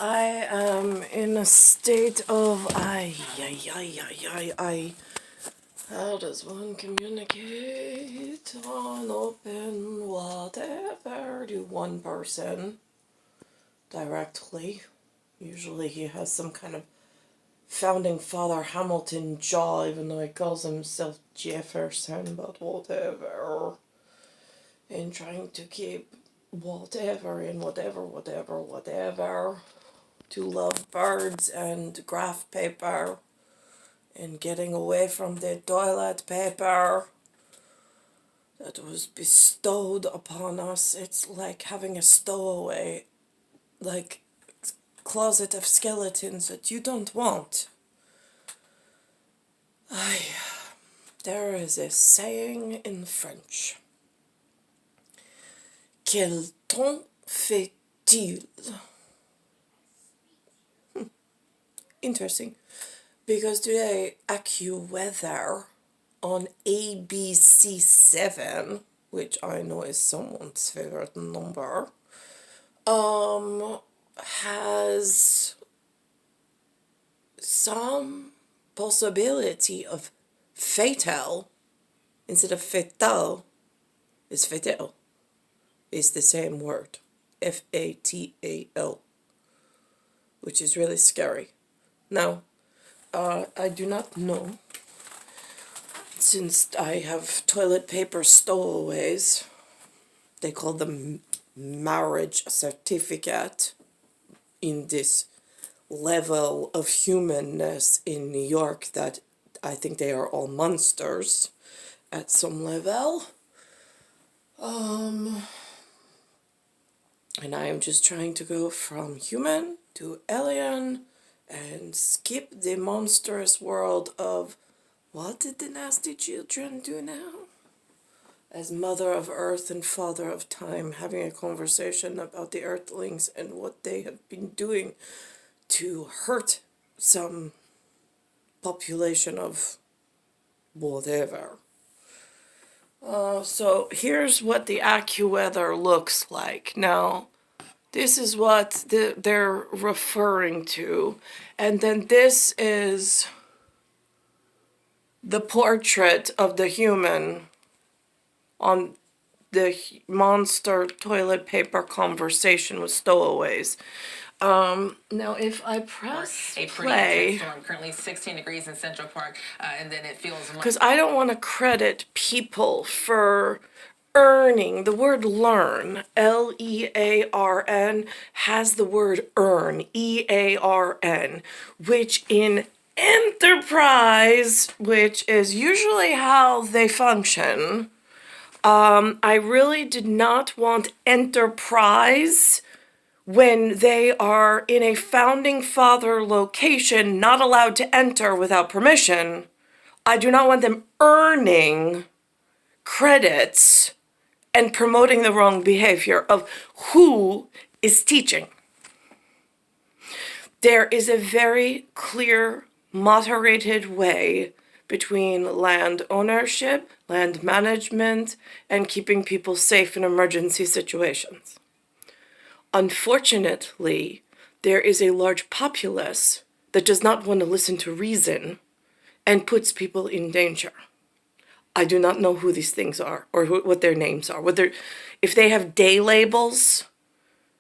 I am in a state of how does one communicate on open whatever to one person directly? Usually he has some kind of founding father Hamilton jaw, even though he calls himself Jefferson, but whatever. And trying to keep whatever in whatever. To love birds and graph paper and getting away from the toilet paper that was bestowed upon us. It's like having a stowaway, like closet of skeletons that you don't want. There is a saying in French. Quel temps fait-il? Interesting, because today ACCUWEATHER on ABC7, which I know is someone's favorite number, has some possibility of fatal instead of fatal is fatal. It's the same word, Fatal, which is really scary. Now, I do not know, since I have toilet paper stowaways, they call them marriage certificate in this level of humanness in New York that I think they are all monsters at some level. And I am just trying to go from human to alien and skip the monstrous world of what did the nasty children do now? As mother of earth and father of time, having a conversation about the earthlings and what they have been doing to hurt some population of whatever. So here's what the ACCUWEATHER looks like. Now, this is what they're referring to. And then this is the portrait of the human on the monster toilet paper conversation with stowaways. Now, if I press play, storm, currently 16 degrees in Central Park, and then it feels because I don't want to credit people for earning. The word learn, Learn, has the word earn, EARN, which in enterprise, which is usually how they function, I really did not want enterprise when they are in a founding father location, not allowed to enter without permission. I do not want them earning credits and promoting the wrong behavior of who is teaching. There is a very clear, moderated way between land ownership, land management, and keeping people safe in emergency situations. Unfortunately, there is a large populace that does not want to listen to reason and puts people in danger. I do not know who these things are or what their names are. If they have day labels,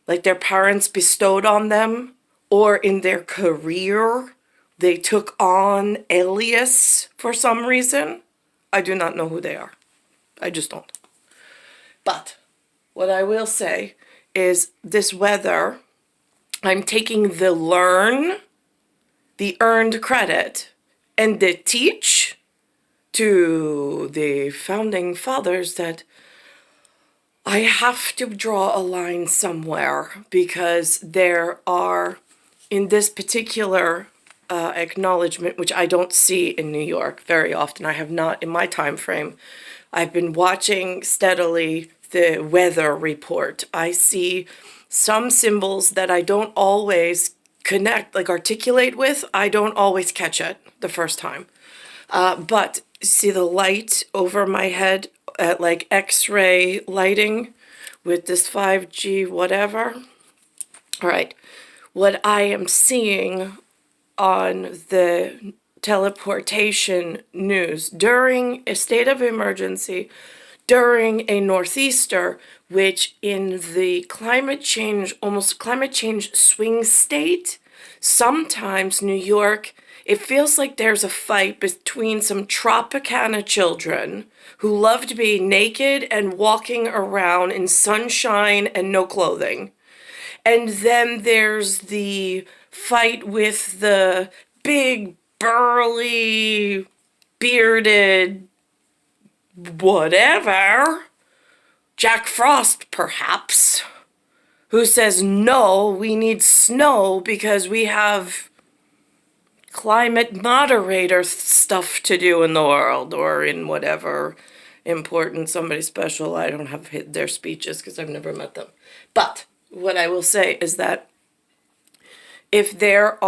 like their parents bestowed on them, or in their career, they took on alias for some reason. I do not know who they are. I just don't. But what I will say is this weather, I'm taking the learn, the earned credit, and the teach to the founding fathers that I have to draw a line somewhere, because there are, in this particular acknowledgement, which I don't see in New York very often, I have not in my time frame, I've been watching steadily the weather report. I see some symbols that I don't always connect, like articulate with. I don't always catch it the first time. But see the light over my head at like X-ray lighting with this 5G whatever? All right. what I am seeing on the teleportation news during a state of emergency, during a northeaster, which in the climate change, almost climate change swing state, sometimes New York, it feels like there's a fight between some Tropicana children who love to be naked and walking around in sunshine and no clothing. And then there's the fight with the big, burly, bearded, whatever, Jack Frost, perhaps, who says, no, we need snow because we have climate moderator stuff to do in the world, or in whatever important, somebody special. I don't have their speeches because I've never met them. But what I will say is that if there's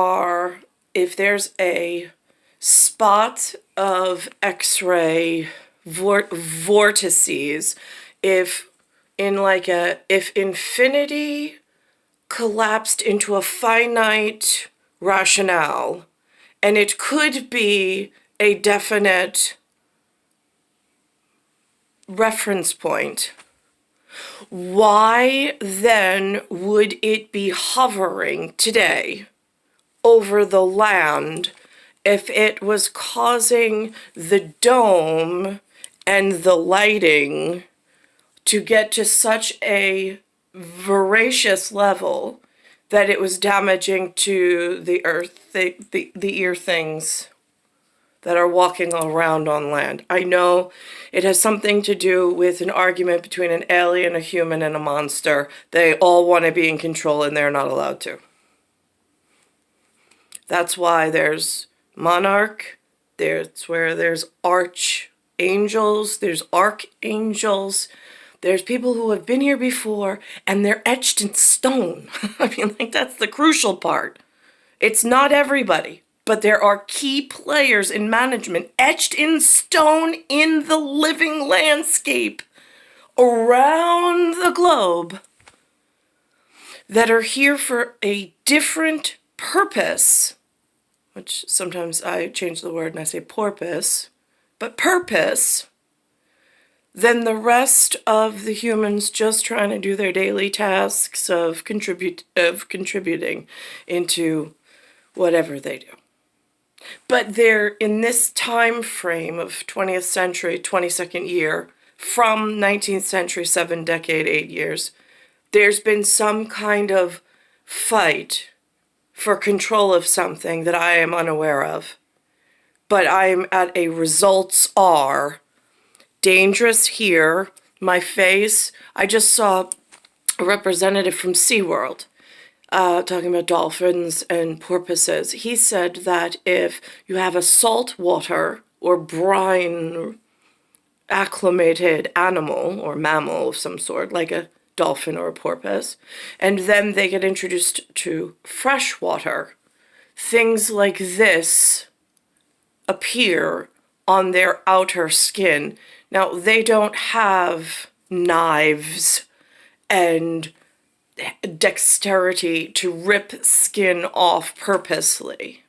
a spot of X-ray vortices, if infinity collapsed into a finite rationale, and it could be a definite reference point, why then would it be hovering today over the land if it was causing the dome and the lighting to get to such a voracious level that it was damaging to the earth, the ear things that are walking around on land? I know it has something to do with an argument between an alien, a human, and a monster. They all want to be in control and they're not allowed to. That's why there's monarch, there's where there's archangels, there's archangels, there's people who have been here before and they're etched in stone. I mean, like, that's the crucial part. It's not everybody, but there are key players in management etched in stone in the living landscape around the globe that are here for a different purpose, which sometimes I change the word and I say porpoise, but purpose, than the rest of the humans just trying to do their daily tasks of contributing into whatever they do. But they're in this time frame of 20th century, 22nd year, from 19th century, 7 decade, 8 years, there's been some kind of fight for control of something that I am unaware of. But I'm at a results are dangerous here. My face, I just saw a representative from SeaWorld talking about dolphins and porpoises. He said that if you have a saltwater or brine acclimated animal or mammal of some sort, like a dolphin or a porpoise, and then they get introduced to fresh water, things like this appear on their outer skin. Now, they don't have knives and dexterity to rip skin off purposely,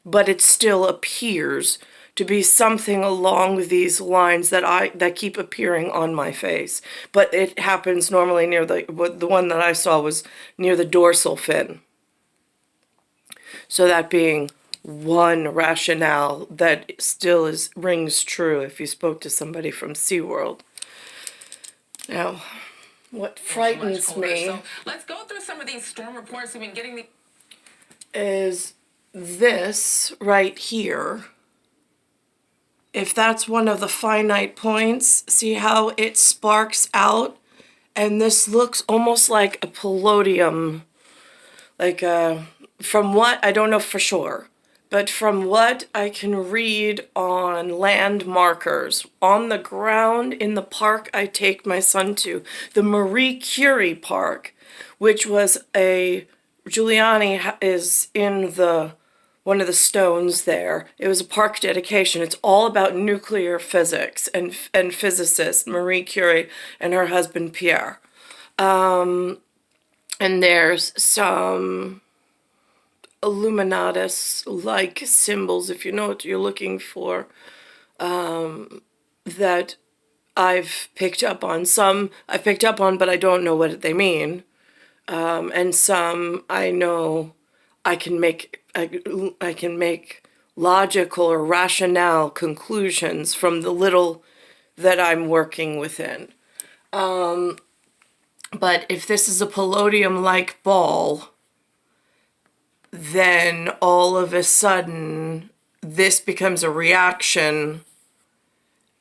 but it still appears to be something along these lines that keep appearing on my face. But it happens normally near the one that I saw was near the dorsal fin. So that being one rationale that still rings true if you spoke to somebody from SeaWorld. Now, what frightens me, so let's go through some of these storm reports we've been getting. Is this right here. If that's one of the finite points, see how it sparks out? And this looks almost like a palladium, from what, I don't know for sure, but from what I can read on land markers on the ground in the park I take my son to, the Marie Curie Park, which was Giuliani is in one of the stones there. It was a park dedication. It's all about nuclear physics and physicist Marie Curie and her husband Pierre. And And there's some Illuminatus-like symbols, if you know what you're looking for, that I've picked up on. Some I've picked up on, but I don't know what they mean. And some I know I can make logical or rationale conclusions from the little that I'm working within. But if this is a palladium-like ball, then all of a sudden this becomes a reaction,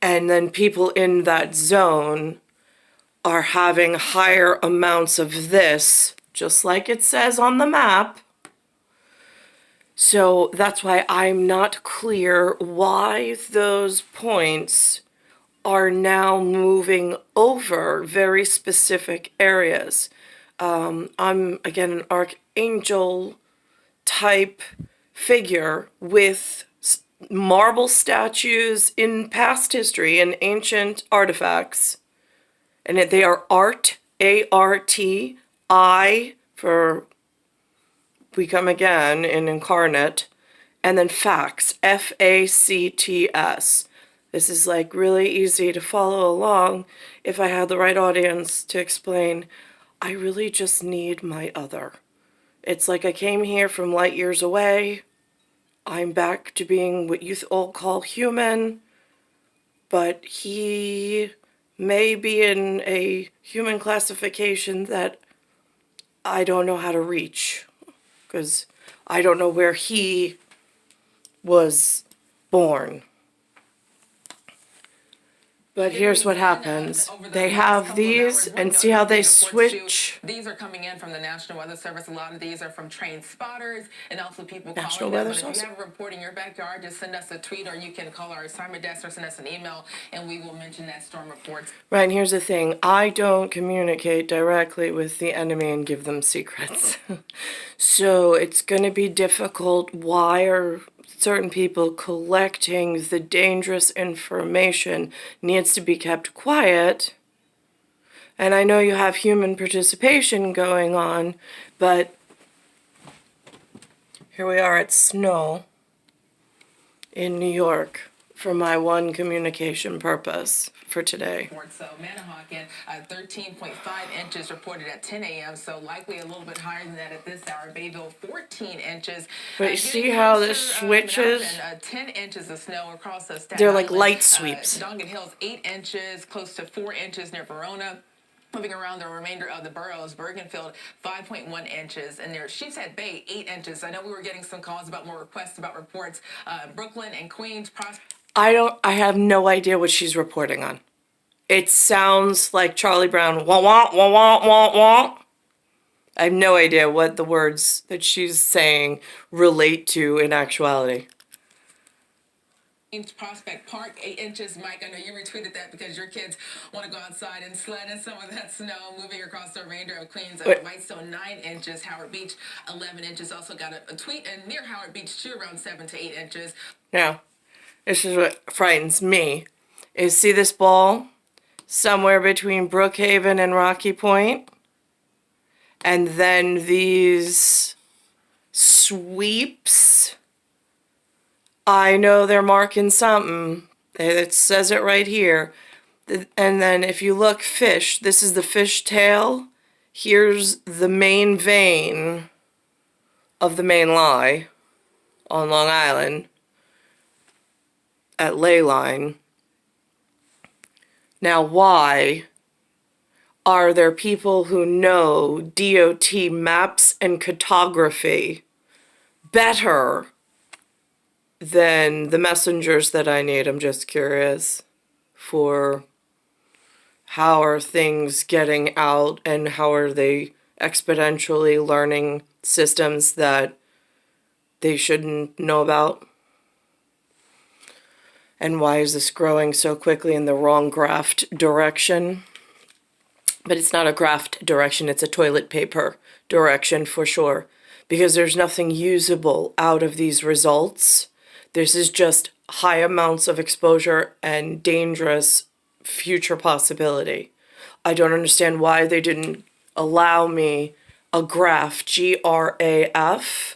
and then people in that zone are having higher amounts of this, just like it says on the map. So that's why I'm not clear why those points are now moving over very specific areas. I'm, again, an archangel type figure with marble statues in past history and ancient artifacts. And they are art, A-R-T, I for we come again in incarnate, and then facts, F-A-C-T-S. This is like really easy to follow along if I had the right audience to explain. I really just need my other. It's like I came here from light years away. I'm back to being what you all call human, but he may be in a human classification that I don't know how to reach, because I don't know where he was born. But here's what happens. They have these, and see how they switch. These are coming in from the National Weather Service. A lot of these are from trained spotters and also people National calling them. Weather But if Service. you have a report in your backyard, just send us a tweet, or you can call our assignment desk or send us an email, and we will mention that storm reports. Right, and here's the thing. I don't communicate directly with the enemy and give them secrets. So it's going to be difficult. Why are certain people collecting the dangerous information? Needs to be kept quiet. And I know you have human participation going on, but here we are at snow in New York for my one communication purpose for today. So Manahawkin, 13.5 inches reported at 10 a.m., so likely a little bit higher than that at this hour. Bayville, 14 inches. But you see how this switches? 10 inches of snow across the Staten They're like Island. light sweeps. Dongan Hills, 8 inches, close to 4 inches near Verona. Moving around the remainder of the boroughs, Bergenfield, 5.1 inches, and near Sheepshead Bay, 8 inches. I know we were getting some calls about more requests about reports. Brooklyn and Queens, I have no idea what she's reporting on. It sounds like Charlie Brown, wah, wah, wah, wah, wah, wah. I have no idea what the words that she's saying relate to in actuality. Prospect Park, 8 inches. Mike, I know you retweeted that because your kids want to go outside and sled in some of that snow moving across the remainder of Queens. Whitestone, 9 inches. Howard Beach, 11 inches. Also got a tweet, and near Howard Beach, too, around 7 to 8 inches. Now, this is what frightens me, is see this ball somewhere between Brookhaven and Rocky Point? And then these sweeps, I know they're marking something. It says it right here. And then if you look, fish, this is the fish tail. Here's the main vein of the main lie on Long Island at Ley Line. Now, why are there people who know DOT maps and cartography better than the messengers that I need? I'm just curious for how are things getting out and how are they exponentially learning systems that they shouldn't know about? And why is this growing so quickly in the wrong graft direction? But it's not a graft direction, it's a toilet paper direction for sure. Because there's nothing usable out of these results. This is just high amounts of exposure and dangerous future possibility. I don't understand why they didn't allow me a graph, Grafeuro,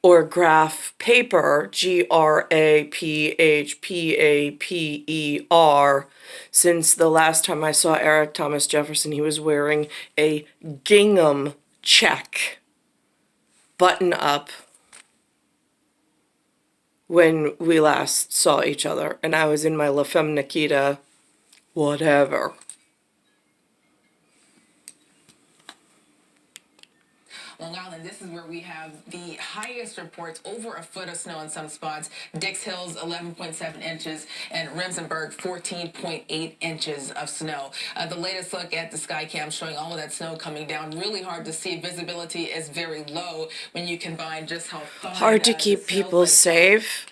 or graph paper, Grappaper, since the last time I saw Eric Thomas Jefferson, he was wearing a gingham check button up when we last saw each other, and I was in my La Femme Nikita whatever. Long Island, this is where we have the highest reports, over a foot of snow in some spots. Dix Hills, 11.7 inches, and Remsenburg, 14.8 inches of snow. The latest look at the sky cam showing all of that snow coming down. Really hard to see. Visibility is very low when you combine just how fine, hard to keep people safe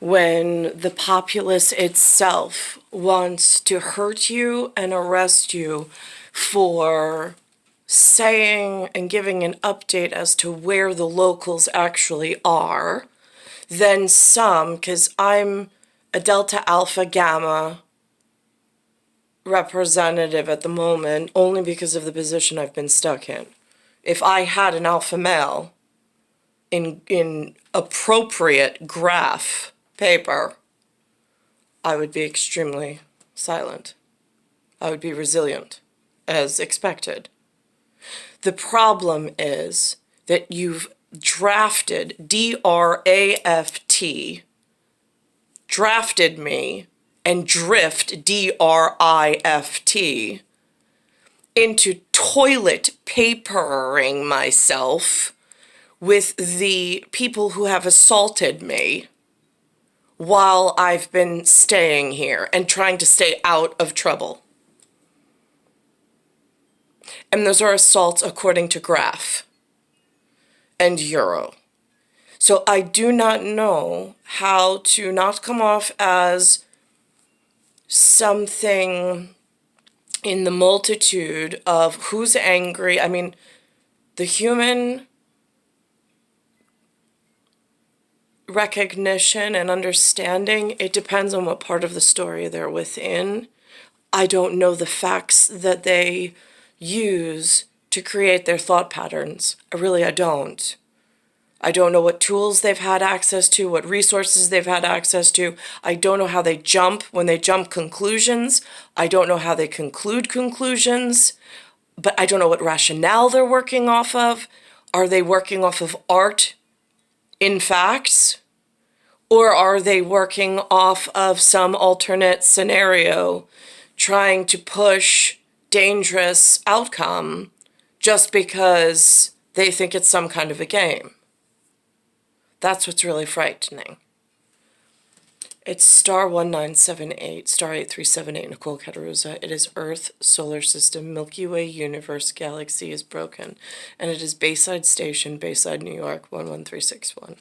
when the populace itself wants to hurt you and arrest you for saying and giving an update as to where the locals actually are. Then some, because I'm a Delta Alpha Gamma representative at the moment, only because of the position I've been stuck in. If I had an alpha male in appropriate graph paper, I would be extremely silent. I would be resilient, as expected. The problem is that you've drafted, D-R-A-F-T, drafted me, and drift, D-R-I-F-T, into toilet papering myself with the people who have assaulted me while I've been staying here and trying to stay out of trouble. And those are assaults according to Graf and Euro. So I do not know how to not come off as something in the multitude of who's angry. I mean, the human recognition and understanding, it depends on what part of the story they're within. I don't know the facts that they use to create their thought patterns. I don't. I don't know what tools they've had access to, what resources they've had access to. I don't know how they jump when they jump conclusions. I don't know how they conclude conclusions, but I don't know what rationale they're working off of. Are they working off of art in facts? Or are they working off of some alternate scenario, trying to push dangerous outcome just because they think it's some kind of a game? That's what's really frightening. It's star 1978, star 8378, Nicole Cattaruzza. It is Earth, solar system, Milky Way, universe, galaxy is broken. And it is Bayside Station, Bayside, New York, 11361.